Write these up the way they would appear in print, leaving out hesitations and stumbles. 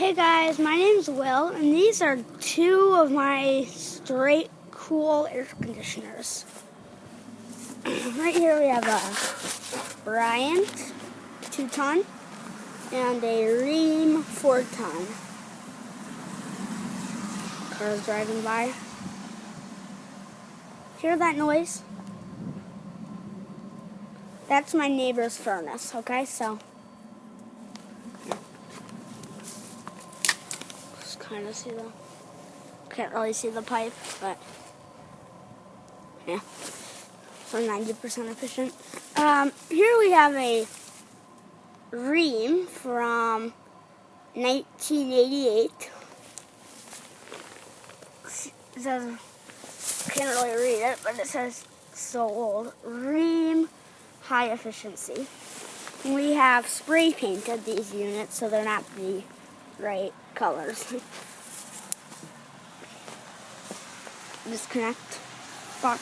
Hey guys, my name's Will, and these are two of my straight cool air conditioners. Right here we have a Bryant 2-ton and a Rheem 4-ton. Cars driving by. Hear that noise? That's my neighbor's furnace, okay? So kind of see can't really see the pipe, but yeah, so 90% efficient. Here we have a Rheem from 1988. It says, can't really read it, but it says so old. Rheem high efficiency. We have spray painted these units so they're not the right colors. Disconnect box.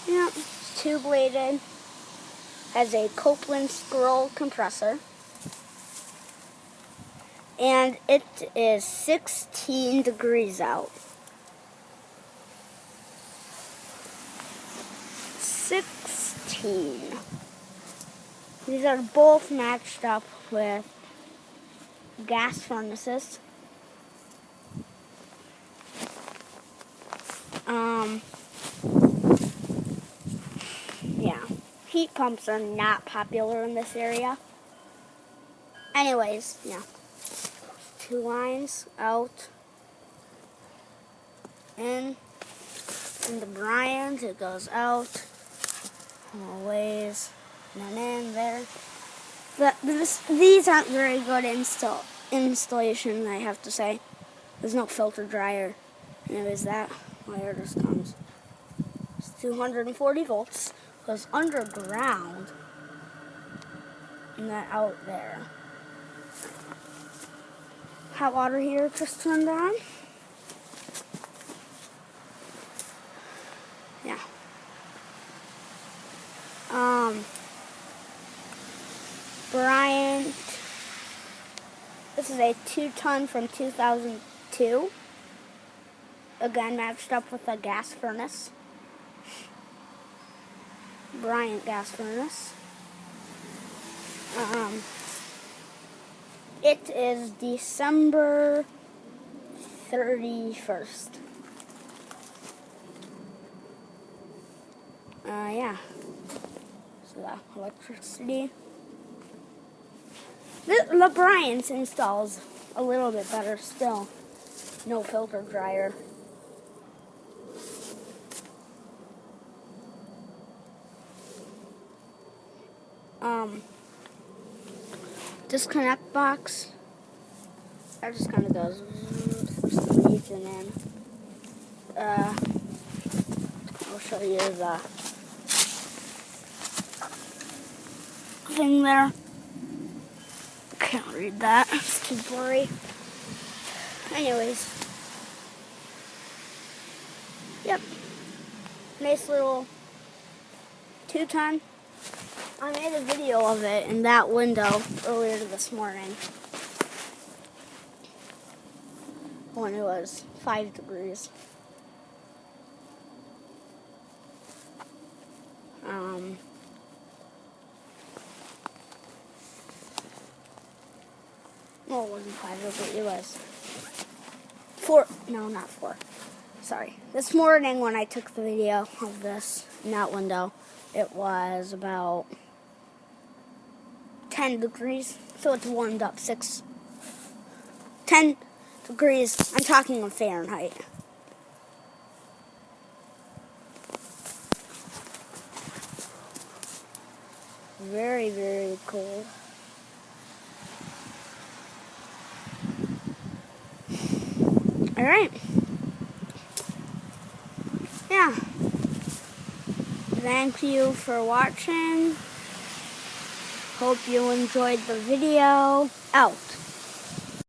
Yep, it's two-bladed. Has a Copeland scroll compressor. And it is 16 degrees out. 16. These are both matched up with gas furnaces. Yeah, heat pumps are not popular in this area. Anyways, yeah, two lines out, in the Bryant, it goes out, always, and then in there. These aren't very good installation, I have to say. There's no filter dryer. Anyways, that wire just comes. It's 240 volts. Goes underground. And then out there. Hot water heater just turned on. Yeah. Bryant. This is a 2-ton from 2002. Again, matched up with a gas furnace. Bryant gas furnace. It is December 31st. Yeah. So the electricity. The Bryant's installs a little bit better still. No filter dryer. Disconnect box. That just kind of goes leads and in. I'll show you the thing there. Can't read that. It's too blurry. Anyways. Yep. Nice little 2-ton. I made a video of it in that window earlier this morning when it was 5 degrees. No, it wasn't 5 degrees. It was 4. No, not 4. Sorry. This morning when I took the video of this in that window, it was about 10 degrees, so it's warmed up 10 degrees. I'm talking in Fahrenheit. Very, very cold. All right. Yeah. Thank you for watching. Hope you enjoyed the video. Out.